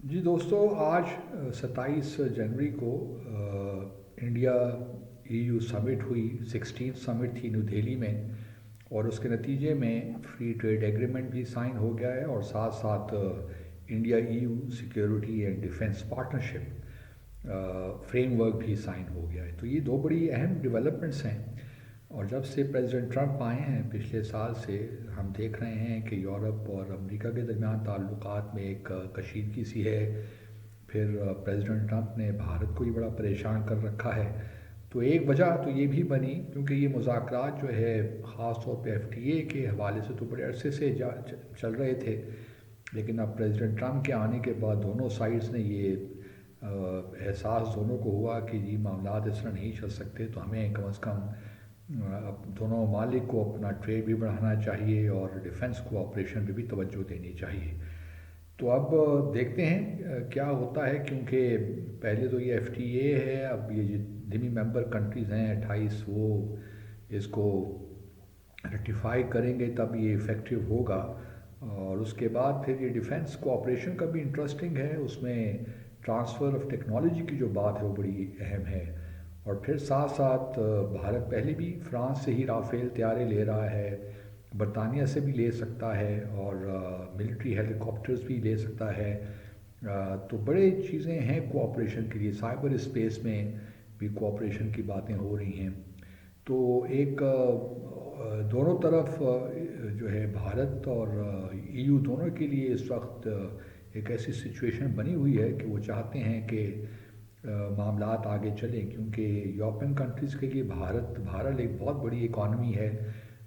جی دوستو، آج 27 جنوری کو انڈیا EU سمٹ ہوئی، 16 سمٹ تھی نیو دہلی میں، اور اس کے نتیجے میں فری ٹریڈ ایگریمنٹ بھی سائن ہو گیا ہے، اور ساتھ ساتھ India EU security and defence partnership frame work بھی سائن ہو گیا ہے۔ تو یہ دو بڑی اہم ڈیولپمنٹس ہیں، اور جب سے پریزیڈنٹ ٹرمپ آئے ہیں پچھلے سال سے ہم دیکھ رہے ہیں کہ یورپ اور امریکہ کے درمیان تعلقات میں ایک کشیدگی سی ہے۔ پھر پریزیڈنٹ ٹرمپ نے بھارت کو ہی بڑا پریشان کر رکھا ہے۔ تو ایک وجہ تو یہ بھی بنی کیونکہ یہ مذاکرات جو ہے خاص طور پہ FTA کے حوالے سے تو بڑے عرصے سے چل رہے تھے، لیکن اب پریزیڈنٹ ٹرمپ کے آنے کے بعد دونوں سائڈز نے یہ احساس دونوں کو ہوا کہ یہ معاملات اس طرح نہیں چل سکتے، تو ہمیں کم از کم دونوں ممالک کو اپنا ٹریڈ بھی بڑھانا چاہیے اور ڈیفنس کوآپریشن پہ بھی توجہ دینی چاہیے۔ تو اب دیکھتے ہیں کیا ہوتا ہے، کیونکہ پہلے تو یہ FTA ہے، اب یہ جتنی ممبر کنٹریز ہیں 28 وہ اس کو ریٹیفائی کریں گے تب یہ افیکٹو ہوگا۔ اور اس کے بعد پھر یہ ڈیفنس کوآپریشن کا بھی انٹرسٹنگ ہے، اس میں ٹرانسفر آف ٹیکنالوجی کی جو بات ہے وہ بڑی اہم ہے۔ اور پھر ساتھ ساتھ بھارت پہلے بھی فرانس سے ہی رافیل طیارے لے رہا ہے، برطانیہ سے بھی لے سکتا ہے، اور ملٹری ہیلی کاپٹرز بھی لے سکتا ہے۔ تو بڑے چیزیں ہیں کوآپریشن کے لیے، سائبر اسپیس میں بھی کوآپریشن کی باتیں ہو رہی ہیں۔ تو ایک دونوں طرف جو ہے بھارت اور EU دونوں کے لیے اس وقت ایک ایسی سچویشن بنی ہوئی ہے کہ وہ چاہتے ہیں کہ معاملات آگے چلیں، کیونکہ یورپین کنٹریز کے لیے بھارت ایک بہت بڑی اکانومی ہے،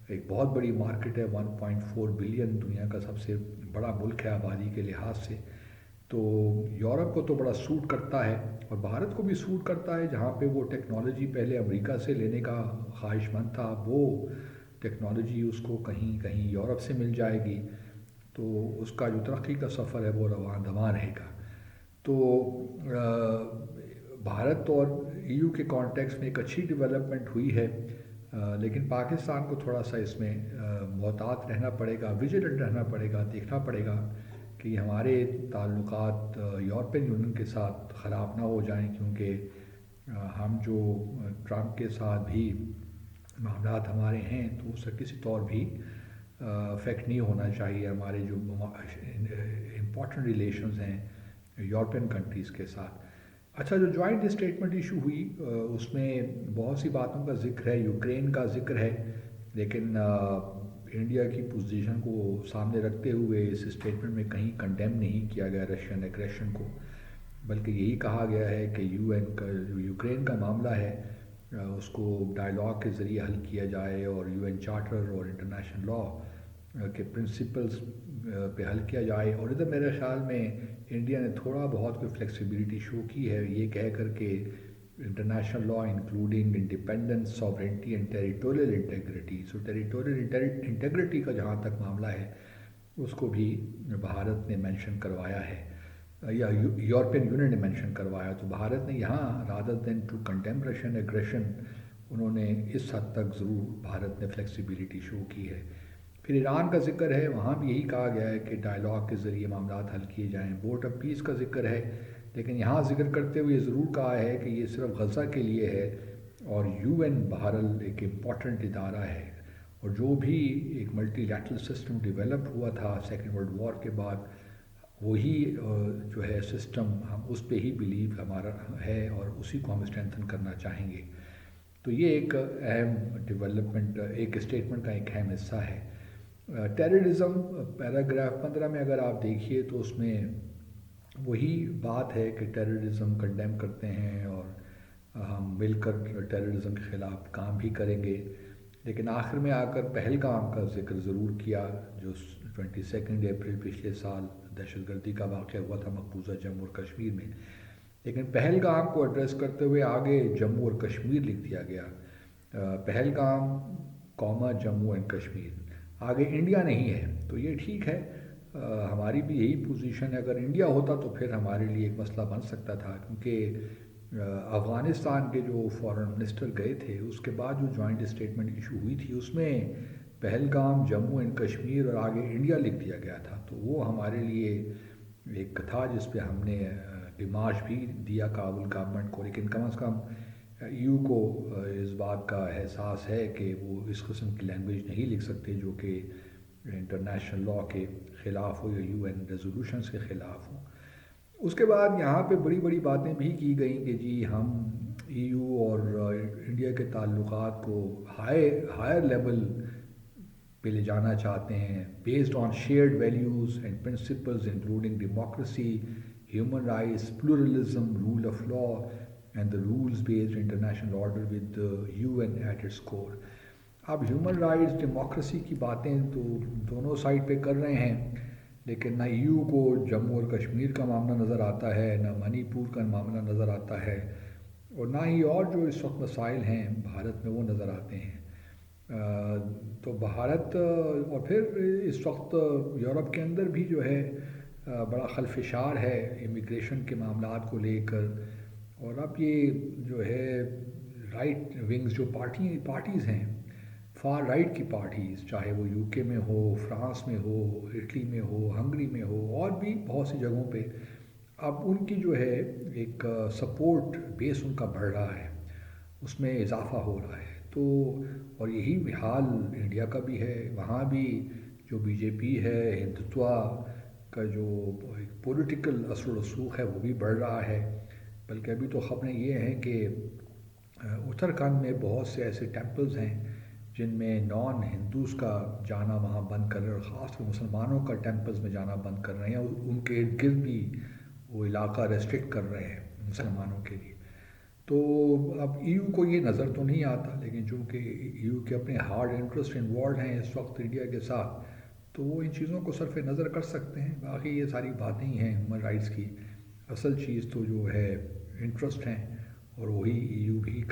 ایک بہت بڑی مارکیٹ ہے، 1.4 بلین دنیا کا سب سے بڑا ملک ہے آبادی کے لحاظ سے۔ تو یورپ کو تو بڑا سوٹ کرتا ہے، اور بھارت کو بھی سوٹ کرتا ہے، جہاں پہ وہ ٹیکنالوجی پہلے امریکہ سے لینے کا خواہش مند تھا، وہ ٹیکنالوجی اس کو کہیں کہیں یورپ سے مل جائے گی، تو اس کا جو ترقی کا سفر ہے وہ رواں دواں رہے گا۔ تو بھارت اور EU کے کانٹیکس میں ایک اچھی ڈیولپمنٹ ہوئی ہے، لیکن پاکستان کو تھوڑا سا اس میں محتاط رہنا پڑے گا، ویجیلنٹ رہنا پڑے گا، دیکھنا پڑے گا کہ ہمارے تعلقات یورپین یونین کے ساتھ خراب نہ ہو جائیں، کیونکہ ہم جو ٹرمپ کے ساتھ بھی معاملات ہمارے ہیں تو اس سے کسی طور بھی افیکٹ نہیں ہونا چاہیے ہمارے جو امپورٹنٹ ریلیشنز ہیں یورپین کنٹریز کے ساتھ۔ اچھا، جو جوائنٹ اسٹیٹمنٹ ایشو ہوئی اس میں بہت سی باتوں کا ذکر ہے، یوکرین کا ذکر ہے، لیکن انڈیا کی پوزیشن کو سامنے رکھتے ہوئے اس اسٹیٹمنٹ میں کہیں کنڈیم نہیں کیا گیا رشین ایگریشن کو، بلکہ یہی کہا گیا ہے کہ UN کا جو یوکرین کا معاملہ ہے اس کو ڈائیلاگ کے ذریعے حل کیا جائے، اور UN چارٹر اور انٹرنیشنل لا کے پرنسپلز پہ حل کیا جائے۔ اور ادھر میرے خیال میں انڈیا نے تھوڑا بہت کوئی فلیکسیبلٹی شو کی ہے، یہ کہہ کر کے international law including independence, sovereignty and territorial integrity. So territorial integrity کا جہاں تک معاملہ ہے اس کو بھی بھارت نے مینشن کروایا ہے، یا یورپین یونین نے مینشن کروایا۔ تو بھارت نے یہاں rather than to condemn Russian aggression, انہوں نے اس حد تک ضرور بھارت نے فلیکسیبلٹی شو کی ہے۔ پھر ایران کا ذکر ہے، وہاں بھی یہی کہا گیا ہے کہ ڈائیلاگ کے ذریعے معاملات حل کیے جائیں۔ بورڈ آف پیس کا ذکر ہے، لیکن یہاں ذکر کرتے ہوئے یہ ضرور کہا ہے کہ یہ صرف غزہ کے لیے ہے، اور UN بہرحال ایک امپورٹنٹ ادارہ ہے، اور جو بھی ایک ملٹی لیٹرل سسٹم ڈیولپ ہوا تھا سیکنڈ ورلڈ وار کے بعد، وہی جو ہے سسٹم ہم اس پہ ہی بلیو ہمارا ہے، اور اسی کو ہم اسٹرینتھن کرنا چاہیں گے۔ تو یہ ایک اہم ڈیولپمنٹ، ایک اسٹیٹمنٹ کا ایک اہم حصہ ہے۔ ٹیررزم پیراگراف 15 میں اگر آپ دیکھیے تو اس میں وہی بات ہے کہ ٹیررزم کنڈیم کرتے ہیں، اور ہم مل کر ٹیررزم کے خلاف کام بھی کریں گے، لیکن آخر میں آ کر پہلگام کا ذکر ضرور کیا، جو 22 اپریل پچھلے سال دہشت گردی کا واقعہ ہوا تھا مقبوضہ جموں اور کشمیر میں، لیکن پہلگام کو ایڈریس کرتے ہوئے آگے جموں اور کشمیر لکھ دیا گیا، پہلگام قوما جموں اینڈ کشمیر، آگے انڈیا نہیں ہے۔ تو یہ ٹھیک ہے، ہماری بھی یہی پوزیشن ہے، اگر انڈیا ہوتا تو پھر ہمارے لیے ایک مسئلہ بن سکتا تھا، کیونکہ افغانستان کے جو فارن منسٹر گئے تھے اس کے بعد جو جوائنٹ اسٹیٹمنٹ ایشو ہوئی تھی اس میں پہلگام جموں اینڈ کشمیر اور آگے انڈیا لکھ دیا گیا تھا، تو وہ ہمارے لیے ایک تھا جس پہ ہم نے ڈیمارش بھی دیا کابل گورنمنٹ کو، لیکن کم از کم یو کو اس بات کا احساس ہے کہ وہ اس قسم کی لینگویج نہیں لکھ سکتے جو کہ انٹرنیشنل لاء کے خلاف ہو یا یو این ریزولوشنس کے خلاف ہو۔ اس کے بعد یہاں پہ بڑی بڑی باتیں بھی کی گئیں کہ جی ہم ای یو اور انڈیا کے تعلقات کو ہائر لیول پہ لے جانا چاہتے ہیں، based on shared values and principles including democracy, human rights, pluralism, rule of law and the rules based international order with U N at its core. اب ہیومن رائٹس ڈیموکریسی کی باتیں تو دونوں سائڈ پہ کر رہے ہیں، لیکن نہ یو کو جموں اور کشمیر کا معاملہ نظر آتا ہے، نہ منی پور کا معاملہ نظر آتا ہے، اور نہ ہی اور جو اس وقت مسائل ہیں بھارت میں وہ نظر آتے ہیں۔ تو بھارت اور پھر اس وقت یورپ کے اندر بھی جو ہے بڑا خلفشار ہے امیگریشن کے معاملات کو لے کر، اور اب یہ جو ہے رائٹ ونگز جو پارٹیز ہیں، فار رائٹ کی پارٹیز، چاہے وہ یو کے میں ہو، فرانس میں ہو، اٹلی میں ہو، ہنگری میں ہو، اور بھی بہت سی جگہوں پہ اب ان کی جو ہے ایک سپورٹ بیس ان کا بڑھ رہا ہے، اس میں اضافہ ہو رہا ہے۔ تو اور یہی حال انڈیا کا بھی ہے، وہاں بھی جو بی جے پی ہے، ہندتوا کا جو پولیٹیکل اثر و رسوخ ہے وہ بھی بڑھ رہا ہے، بلکہ ابھی تو خبریں یہ ہیں کہ اتراکھنڈ میں بہت سے ایسے ٹیمپلز ہیں جن میں نان ہندوز کا جانا وہاں بند کر رہے ہیں، اور خاص طور مسلمانوں کا ٹیمپلز میں جانا بند کر رہے ہیں، اور ان کے ارد گرد بھی وہ علاقہ ریسٹرکٹ کر رہے ہیں مسلمانوں کے لیے۔ تو اب ای یو کو یہ نظر تو نہیں آتا، لیکن چونکہ ای یو کے اپنے ہارڈ انٹرسٹ انوالوڈ ہیں اس وقت انڈیا کے ساتھ، تو وہ ان چیزوں کو صرف نظر کر سکتے ہیں۔ باقی یہ ساری باتیں ہی ہیں ہیومن رائٹس کی، اصل چیز تو جو ہے انٹرسٹ ہیں، اور وہی ای یو بھی